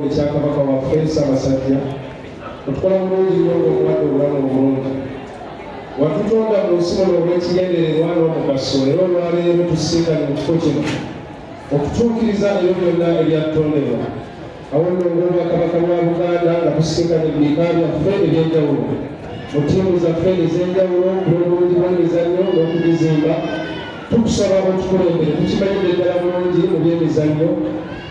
ekyakabaka waffe Ssaabasajja otukola bulungi nnyo ng'okuwadde obulamu obulungi. Watutonda mu nsi muno olw'ekigendererwa n'omugaso era olwaleero tusinkanye mu kifo kino okutuukiriza ebyo byonna ebyatondebwa. Awo nno ng'Obwakabaka bwa Buganda nga tusinkanye mu bika byaffe eby'enjawulo mu ttiimu zaffe ez'enjawulo kulw'obulungi bw'emizannyo n'okugizimba, tukusaba otukulembere tukimanyidde ddala bulungi mu by'emizannyo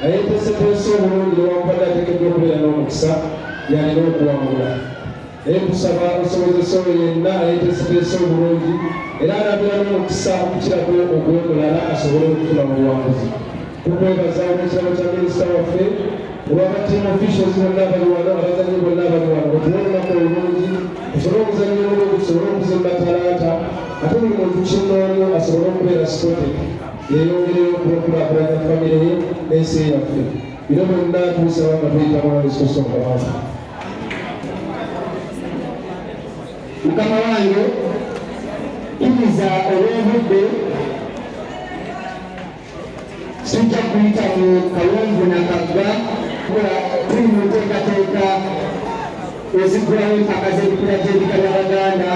ayeeteeseteese obulungi newankubadde ateekeddwa okubeera n'omukisa yalina okuwangula. Naye tusaba osobozesa oyo yenna ayeeteeseteese obulungi era alabira n'omukisa okukirako ogw'omulala asobole okufuna mu buwanguzi. Tukwebaza olw'ekirabo kya minisita waffe olw'abatiimu officials bonna abali wano, abazannyi bonna abali wano otuwe olunaku olulungi tusobole okuzannya obulungi, tusobole okuzimba talaata ate buli muntu kinnoomu asobole okubeera sported yeeyongereyo okukulaakulanya famire ye n'ensi yaffe. Bino byonna tubisaba nga tuyita Mwana Yesu Kristo Mukama waffe. Mukama wange tumiza olw'obudde sijja kuyita mu kalongo na kagga kuba tuli mu nteekateeka ezigulawo empaka z'ebikula gy'ebika by'Abaganda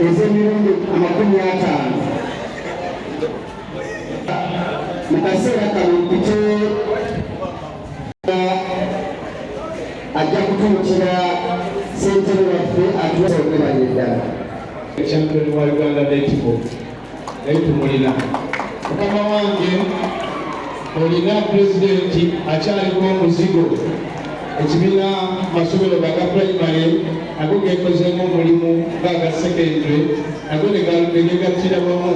ez'emirundi 50. Mu kaseera kano mpite ajja kutuukira ssentebe waffe atuwasa okwebalira ddala champion wa Uganda netball naye tumulina. Mukama wange olina pulezidenti akyaliko omuzigo ekibiina masomero ga primary ago gekozeemu omulimu gaaga secondary ago negegattira wamu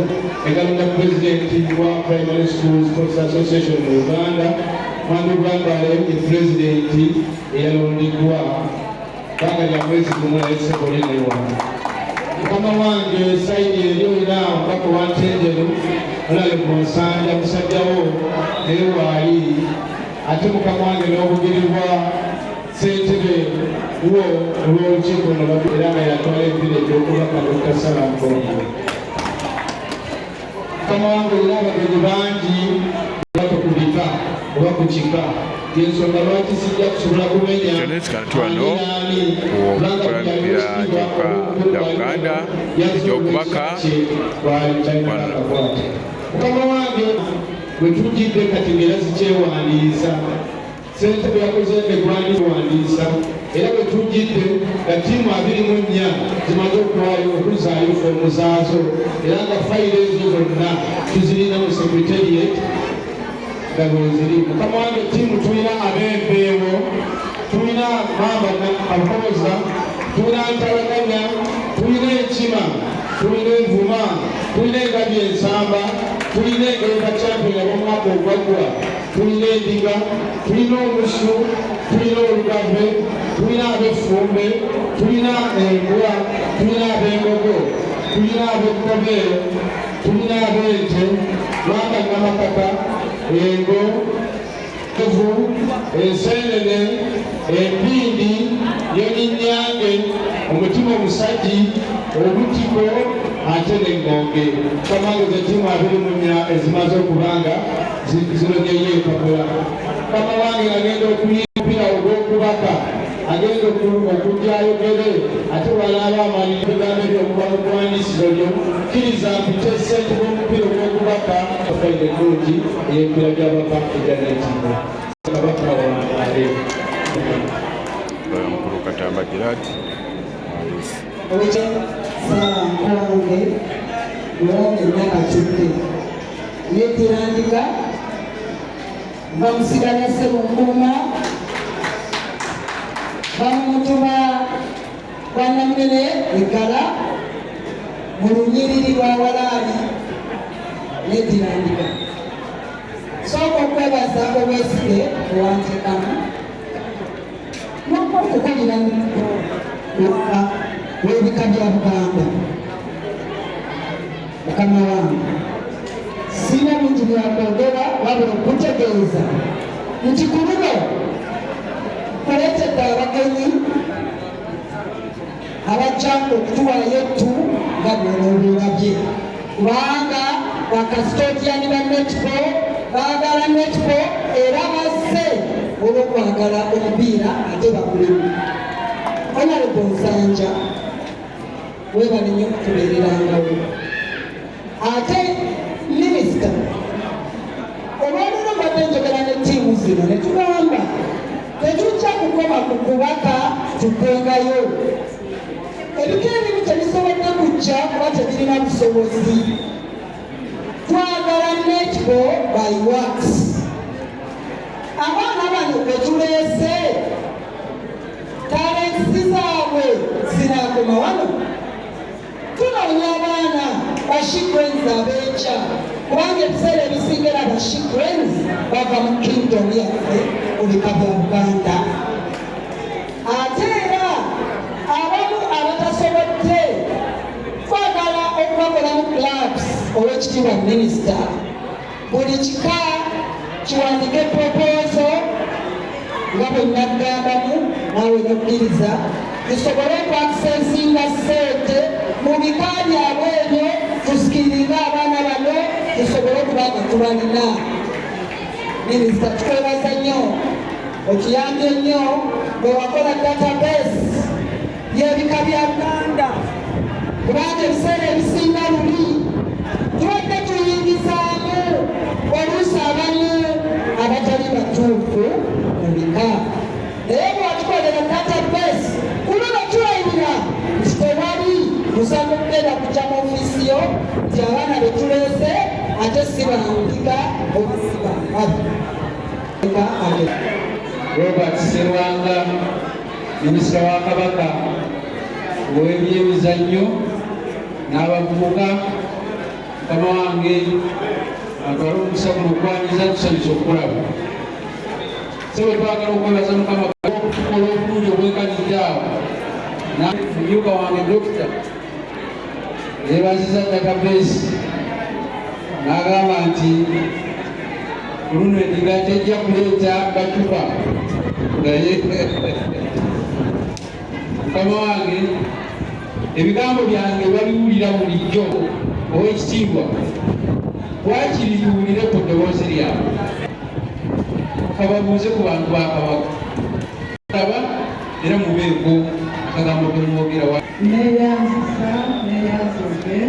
egalonda pulezidenti wa Primary Schools Sports Association mu Uganda. Mwandu Gwambale ye pulezidenti eyalondiddwa banga lya mwezi gumu naye sekolenewa. Mukama wange sayidi eri olina omubaka wa Ntendero olale ku Nsanja musajjawo naye waali ate Mukama wange n'obugiri bwa ssentebe wo olw'olukiiko era nga yatwala ebibira ebyokubaka Dr. Sarah Mpongo. Mukama wange olina abagenyi bangi baka ku bika oba ku kika yensonga lwaki sijja kusobola kumenya Uganda ekyokubaka Mukama wange bwe tujjidde kati ng'era zikyewandiisa ssentebe yakoze negwandiwandiisa era bwe tujjidde nga ttiimu 24 zimaze okuwaayo okuzaayo foomu zaazo era nga fayiro ezo zonna tuzirina mu secretariat nga bweziri. Mukama wange ttiimu tulina ab'empeewo, tulina mamba abukoboza, tulina ntalaganya, tulina enkima, tulina envuma, tulina engabi ensamba, tulina engenda champion ab'omwaka ogwaggwa, tulina endiga, tulina omusu, tulina olugave, tulina ab'effumbe, tulina embwa, tulina ab'embogo, tulina ab'ekkobe, tulina ab'ente, lwanga namakaka, engo, evu, enseenene, empindi, y'eminyange, omutima omusajji, obutiko ate n'engonge. Mukama wange ze ttiimu 24 ezimaze okubanga zinonyeyo empapula. Mukama wange agenda okuyimpira ogw'okubaka agenda okugyayogere ate walaaba amaliri ebigambo ebyokuba mu kuwandiisiro lyo kkiriza mpite ssentebe w'omupiira ogw'okubaka afaire ennungi ey'empira gy'abaka egyanetiibwa kabaka wangale mukulu Katamba Gerard Sarah Mpongo Mpongo emyaka 10 yetirandika bamusigala Ssebunkuma bamutuba Bwanamere Egala mu lunyiriri lwa Walaali yetirandika. Sooka okwebaza obwesige owanteekamu n'okwokukolera w'ebika bya Buganda. Mukama wange sina bingi byakwogera wabula okutegeeza nti ku luno kuleetedde abagenyi abajja okutuwaayo ettu nga bw'onoobirabye kubanga bakasitoodyani ba netball baagala netball era bazze olw'okwagala omupiira ate bakulimu. Honorable Nsanja webale nnyo okutubeererangawo. Ate minisita olwaleero mbadde njogera ne ttiimu zino ne tugamba tetujja kukoma ku kubaka tugengayo. Ebika ebimu tebisobodde kujja kuba tebirina busobozi. Twagala netball by works. Abaana bano betuleese talensi zaabwe zinaakoma wano. Tunoonya abaana bashikwenzi abeekya kubanga ebiseera ebisingira bashikwenzi bava mu kingdom yaffe mu bika bya Buganda. Ate era abamu abatasobodde twagala okubakolamu clubs. Owekitiibwa minisita buli kika kiwandike proposal nga bwe naggambamu naawe nokkiriza tusobole okwakisensinga ssente mu bika byabwe ebyo tusikiringa abaana bano tusobole okuba nga tubalina. Minisita tukwebaza nnyo okiyambye nnyo bwe wakola database y'ebika bya Buganda kubanga ebiseera ebisinga luli tubadde tuyingizaamu oluusi abamu abatali batuufu mu bika. Naye bwatukolera database kuno netulayirira nti tewali musango kugenda kujja mu ofiisi yo nti abaana betuleese ate si bandiga oba si bamabi. Robert Sserwanga, minisita wa Kabaka ow'ebyemizannyo n'abavubuka, mukama wange atwala omukisa guno okwanyiza tusanyusa okulaba. So bwe twagala okwebaza Mukama okukola obulungi obwekanidde awo mumyuka wange dokita yeebaziza database n'agamba nti luno endiga tejja kuleeta bacupa naye mukama wange ebigambo byange babiwulira bulijjo ow'ekitiibwa wakiri biwulire ku ddoboozi lyabwe kababuuze ku bantu ba Kabaka aba era mubeeko akagambo kerimwogera wa neyanzisa neyanzuge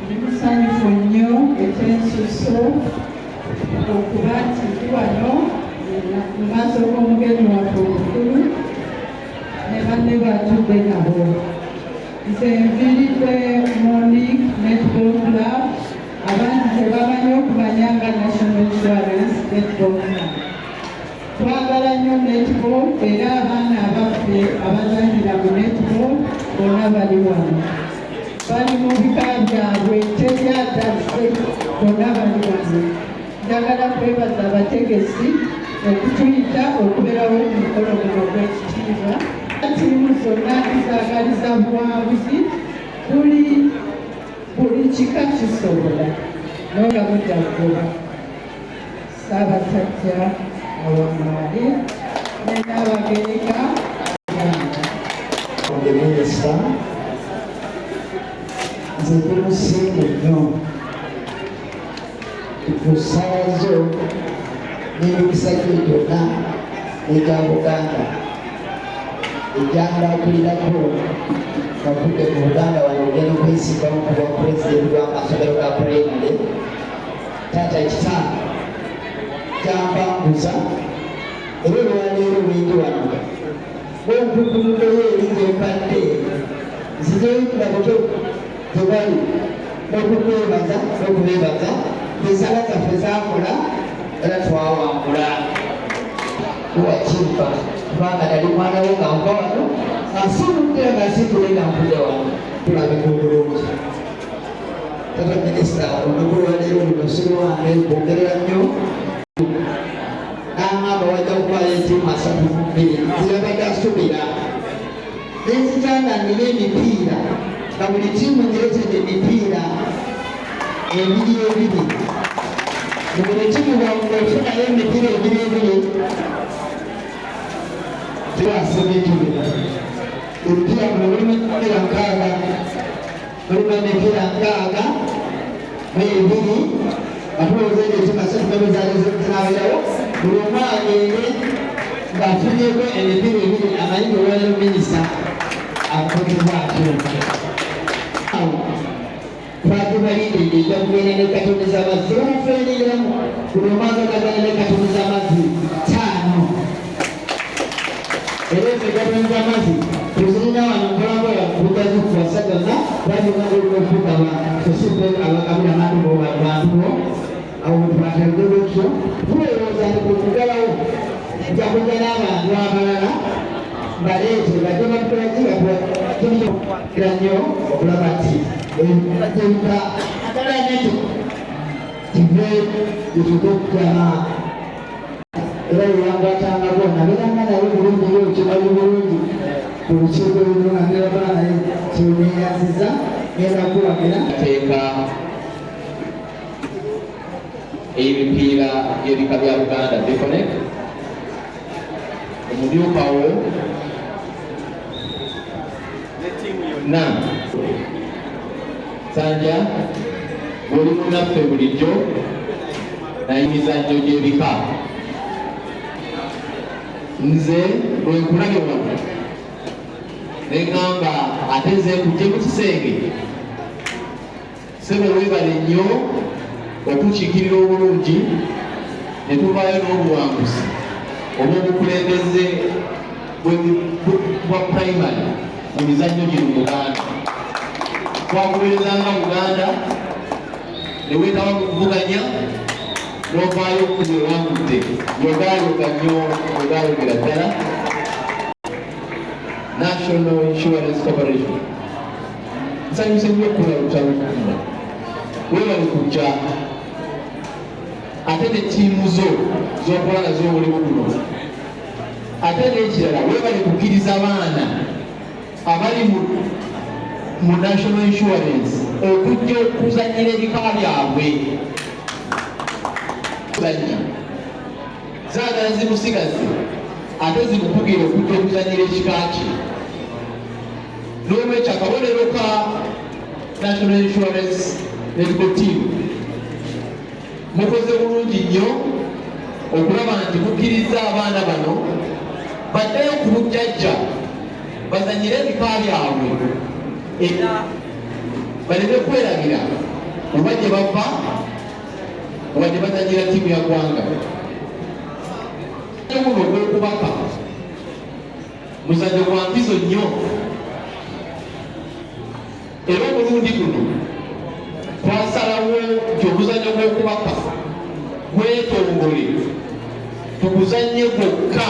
ndi musanyufu nnyo ekyensuso okuba nti ndi wano mu maaso g'omugenyi waffe omukulu ne banne batudde nabo. Nze nviiridde Morning Netball Club, abantu tebamanyi okumanya nga National Insurance Netball Club. Twagala nnyo netball era abaana abaffe abazanyira mu netball bonna bali wano. Bali mu bika byabwe teryadazze bonna bali wano. Njagala kwebaza abategesi okutuyita okubeerawo ku mukolo guno gw'ekitiibwa. Ttiimu zonna nzaagaliza buwanguzi buli kika kisobola noga mudda ggoba. Ssaabasajja awamaali n'abagereka The minister nze tumusiime nnyo tukusalazo n'emikisa gye gyonna egya Buganda egyandakulirako bavudde mu Buganda wano ogenda okwesimbamu ku bwa pulezidenti w'amasomero ga pulayimale taata ekitaano kyampanguza era olwaleero wingi wano bwonkukunuleyo eri gyempadde nzizeoyitira buto tebali n'okukwebaza n'okubeebaza ensala zaffe zakola era twawangula wakimpa kubanga nali mwana wo nga nva wano asimuddira nga situle nga nkuja wano tulabika obulungi. Tata minisita olunaku lwaleero luno sirwange kwongerera nnyo n'angamba wajja kubayo entiimu 32 zirabadde asubira nenzitanga nina emipiira nga buli tiimu ngiretedde emipiira ebiri buli tiimu bwafunayo emipiira ebiri twasemekibira emipiira muno mulimu emipiira 6 mulimu emipiira 62 ate olwezegye tiimu 32 zinaabirawo buli omu agende ng'afunyeko emipira ebiri amanyi bwe waliwo minisita akozebwa atyo. Twatubalindidde ejja kugenda ne katoni z'amazzi tebamufeeneramu buli omu agagagana ne katoni z'amazzi 5. Era ezo katoni z'amazzi tuzirina wano mpolampola bugazi kuwasa gonna balinga olina okugaba tosudde abagabira abantu bobantu awo twatadde bwetyo tulowooza nti kugalawo nja kujja n'abantu abalala baleete bajja batukulagira nnyo okulaba nti ebitateeka agalanete kive gyetuge okujama era yeyangwatanga bonna beranga naye bulungi yo kimanyi bulungi ku lukiiko lulunanirabala naye kyeneeyaziza ngenda kulagira teeka ebipiira by'ebika bya Buganda Biconnect omumyukawo na Sanja bw'oli munaffe bulijjo naye emizannyo gy'ebika nze bwe nkulabye wano ne ŋŋamba ate nze nkujje mu kisenge sebo weebale nnyo okukiikirira obulungi ne tuvaayo n'obuwanguzi obw'obukulembeze bwa primary mu mizannyo gino mu Uganda. Twakuberezanga Uganda ne weetawa mu kuvuganya n'ovaayo okuwangudde yogaayoga nnyo ogaayogera ddala National Insurance Corporation. Nsanyuse nnyo okukola olutalo okukuma weebale kujja ate ne ttiimu zo z'okola nazo omulimu guno ate n'ekirala weebale kukkiriza abaana abali mu National Insurance okujja okuzannyira ebika byabwe zaagala zimusigaze ate zimukugire okujja okuzannyira ekika kye. N'olwekyo akabonero ka National Insurance Medical Team mukoze bulungi nnyo okulaba nti mukkiriza abaana bano baddeyo ku bujjajja bazannyire ebika byabwe era baleme kweragira oba gye bava oba gye bazannyira ttiimu ya ggwanga. Guno ogw'okubaka muzannyo gwa mpizo nnyo era omulundi guno twasalawo nti omuzannyo gw'okubaka gwetongole tuguzannye gwokka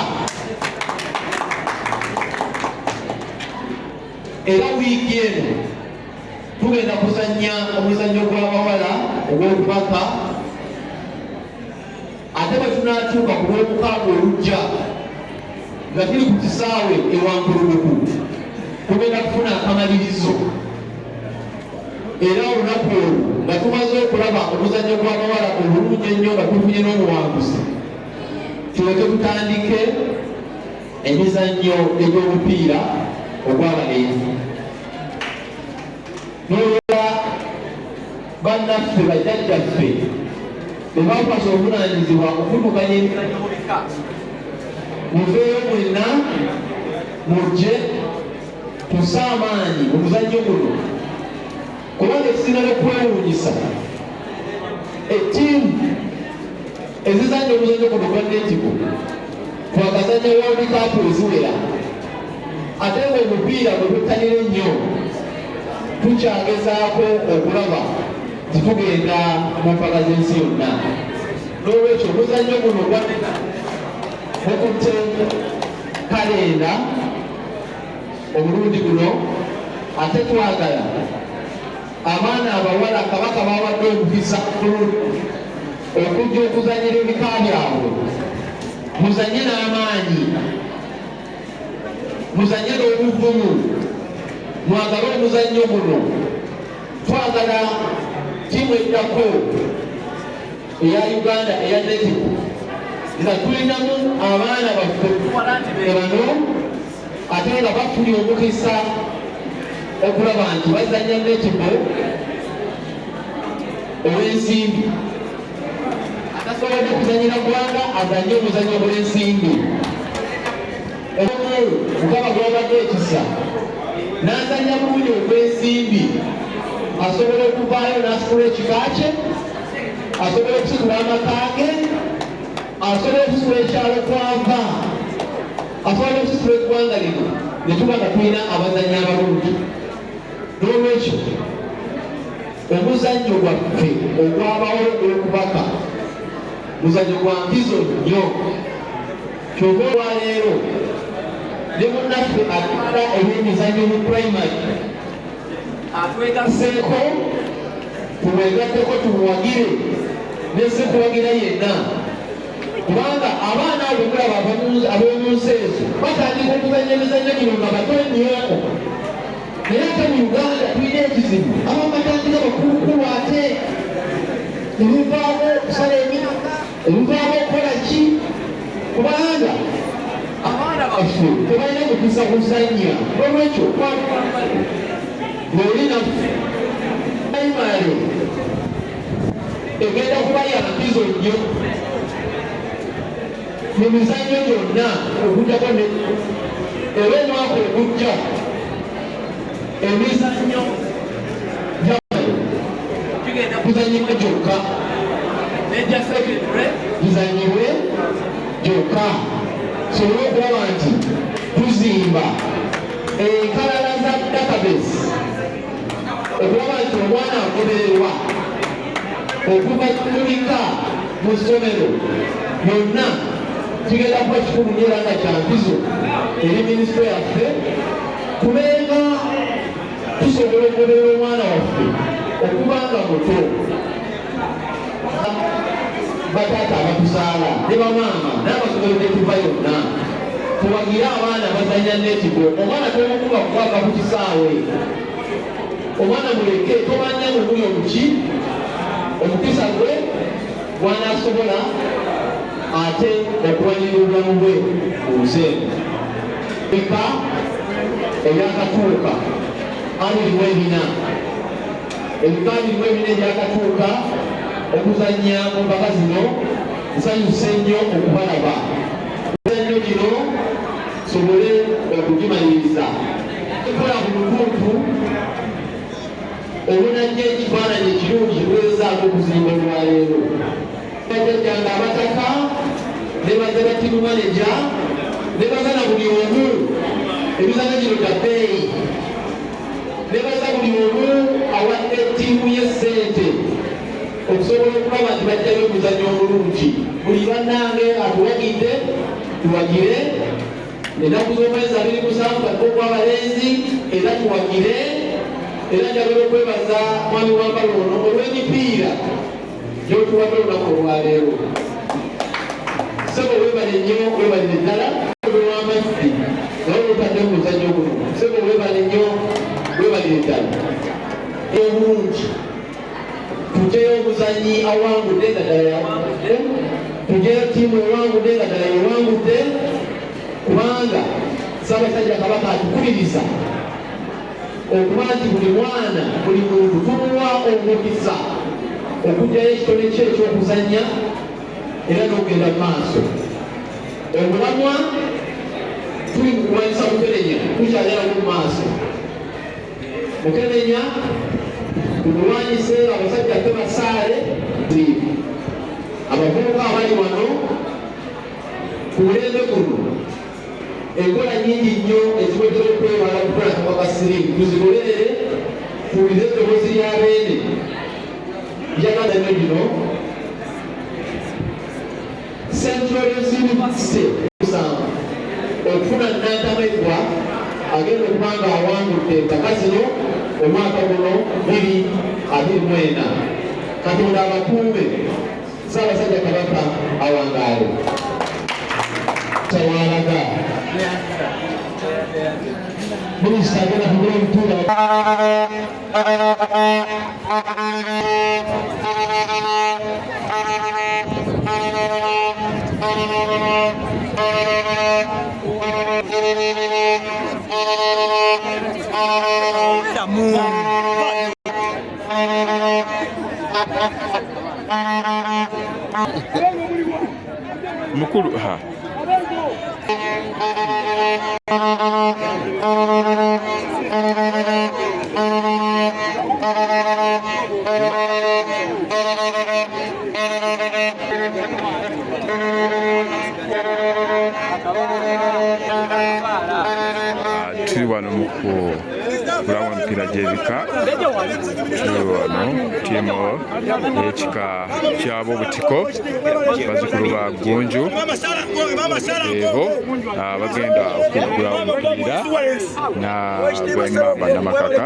era wiiki eno tugenda kuzannya omuzannyo gw'abawala ogw'okubaka ate bwe tunaatuuka ku lw'omukaaga olujja nga tuli ku kisaawe ewankulubuku tugenda kufuna akamalirizo era olunaku olwo nga tumaze okulaba omuzannyo gw'abawala obulungi ennyo nga tufunye n'obuwanguzi tuleke tutandike emizannyo egy'omupiira ogw'abalenzi n'olwa bannaffe bajjajjaffe be bakwasa obuvunaanyizibwa okudukanya emizannyo mu bika muveeyo mwenna mujje tusse amaanyi mu muzannyo guno kubanga ekisinga n'okwewuunyisa ettiimu ezizannya omuzannyo guno gwa netiko twakazanya World Cup eziwera ate nga omupiira bwe tuttanira ennyo tukyagezaako okulaba titugenda mu mpaka z'ensi yonna. N'olwekyo omuzannyo guno gukutte kalenda omulundi guno ate twagala abaana abawala kabaka bawadde omukisa okujja okuzannyira ebika byabwe muzannye n'amaanyi muzannye n'obuvumu mwagale omuzannyo guno. Twagala ttiimu eddako eya Uganda eya netiko nga tulinamu abaana baffe bano ate nga bafunye omukisa okulaba nti bazannya netiko ow'ensimbi newawadde kuzanyira ggwanga azanye omuzannyo gw'ensimbi. Mukama gwabadde ekisa n'azanya bulungi ogw'ensimbi, asobola okuvaayo n'asitula ekika kye, asobola okusitula amaka ge, asobola okusitula ekyalo kwava, asobola okusitula eggwanga lino ne tuba nga tulina abazannyi abalungi. N'olwekyo omuzannyo gwaffe ogwabawo ogw'okubaka muzannyo gwa mpizo nnyo. Kyova olwaleero ne munnaffe atwala ebyemizannyo mu primary atwegaseeko, tumwegatteko tumuwagire nese kuwagira yenna, kubanga abaana abo mulaba ab'omu nsi ezo batandika okuzanya emizannyo gino nga bato nnyo. Naye ate mu Uganda tulina ekizibu, abamu batandika bakulukulu ate ebivaamu okusala emyaka, ebivaamu okukola ki, kubanga abaana baffe tebalina mukisa kuzannya. Olwekyo ng'oli naffe primary egenda kuba ya mpizo nnyo mu mizannyo gyonna okugjako era omwaka ogujja emizannyo tugenda kuzanyibwa gyokka, nejja sekretary gizanyibwe gyokka, sobole okulaba nti tuzimba enkalala za database okulaba nti omwana agobererwa okuva kulika mu ssomero yonna. Kigenda kuba kikulu nnyo era nga kya mpizo eri minisitule yaffe, kubenga tusobola okugoberera omwana waffe okuba nga muto. Bataata abatuzaala ne bamaama n'amasomero ge tuva yonna tuwagire abaana bazanya netball. Omwana tomukuba kukwaka ku kisaawe, omwana muleke tobanya mu buli omuki omukisa gwe gw'anaasobola ate okulwanirira obulamu bwe mu nsi eno. Eka ebyakatuuka abirimu ebina, ebika abirimu ebina ebyakatuuka okuzannya mu mpaka zino. Nsanyuse nnyo okubalaba emizannyo gino sobole okugimaliriza. Ekola ku mutuntu obunajja ekifaananyi ekirungi lwezaako okuzimba olwaleero. Bajjajjanga abataka ne baza tiimu manaja ne baza na buli omu emizannyo gino gya bbeeyi, ne baza buli omu awadde ttiimu ye ssente okusobola okulaba nti bajjayo omuzannyo omulungi. Buli bannange atuwagidde tuwagire, ennaku z'omwezi 27 ogw'abalenzi era tuwagire. Era njagala okwebaza mwami wambala ono olw'emipiira gy'otuwadde olunaku olwaleero. Sebo weebale nnyo, weebalire ddala olw'amazzi nawe olutadde mu muzannyo guno. Sebo weebale nnyo, weebalire ddala obulungi. Tujeyo omuzannyi awangudde nga ddala yawangudde, tujeyo ttiimu ewangudde nga ddala yewangudde, kubanga Ssaabasajja Kabaka atukuliriza okuba nti buli mwana buli muntu tumuwa omukisa okugyayo ekitone kye eky'okuzannya era n'okugenda mu maaso. Omulamwa tuli mu kulwanyisa Mukenenya, tukyagerawo mu maaso. Mukenenya tumulwanyise, abasajja ffe basaale. Abavubuka abali wano ku mulembe guno enkola nnyingi nnyo eziwedera okwewala okukola Kabaka siriimu, tuzigoberere tuwulire eddoboozi lya Beene. Njagala nnyo gino Central University okufuna Nantamegwa agenda okuba nga awangudde empaka zino omwaka guno 2024. Katonda abakuume, Ssaabasajja Kabaka awangaale. Tawalaga Minisita agenda kugula omutuula Bazzukulu tuli wano mu kulawa emipiira gy'ebika, tuli wano ttiimu y'ekika ky'ab'obutiko bazzukulu ba Ggunju ebo bagenda okugula omupiira n'Ab'Emmamba Namakaka.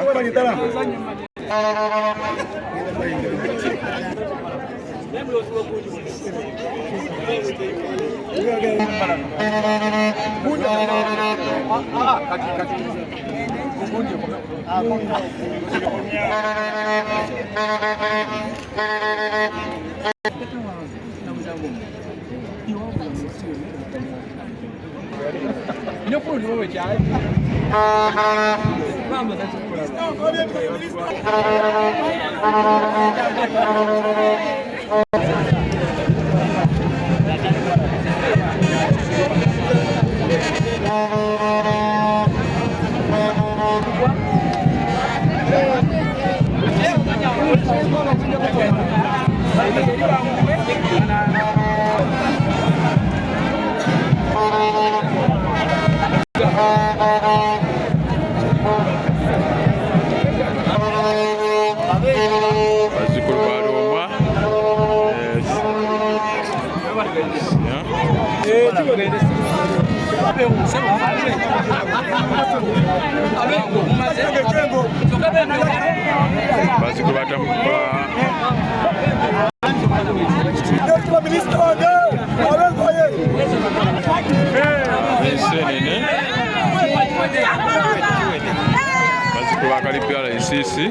Bakalipyala ensisi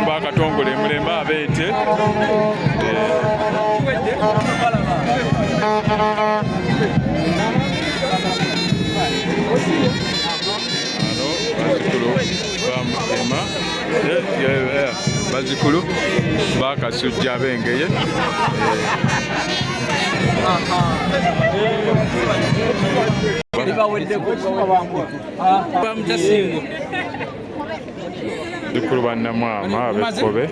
bakatongole mulembe abeete bazzukulu bakasujja abengeye bazzukulu bannamwama ab'ekkobe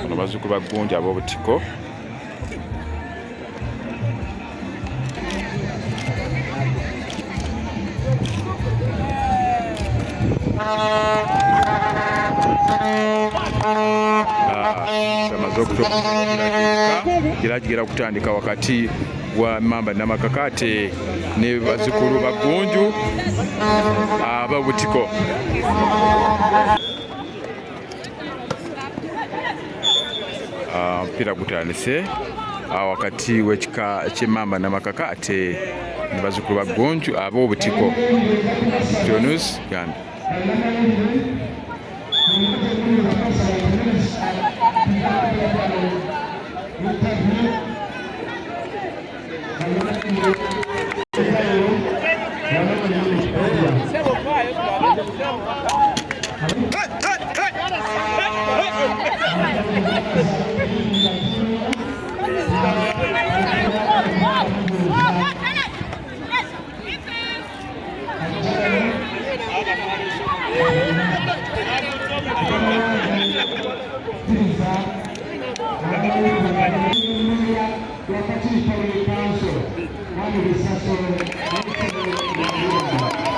bano bazzukulu ba Ggunju ab'obutiko. Bamaze okutandika kutandika wakati wa Emmamba Namakaka ate ne bazzukulu ba Ggunju ab'obutiko. Mpira gutandise wakati w'ekika ky'Emmamba Namakaka ate ne bazzukulu ba Ggunju ab'obutiko. News Uganda.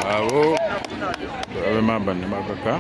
Abo Emmamba Namakaka.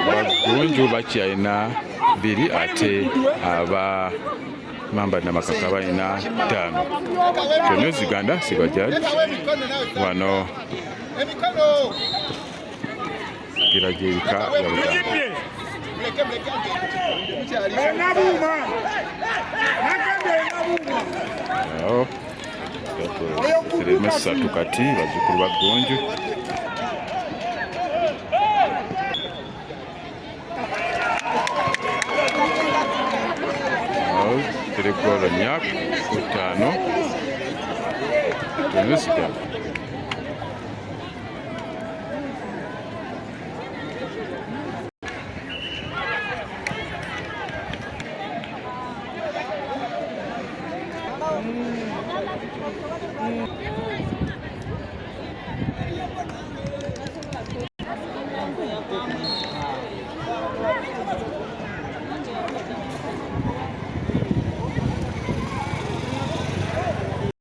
Bagunju bakyalina 2 ate aba Mamba na Makaka balina 5. Kyonna Uganda sibajaji wano kiragirika ya Buganda. Sireme 3 kati bazzukulu ba Gonjo. Terekora nyak 5 Uganda.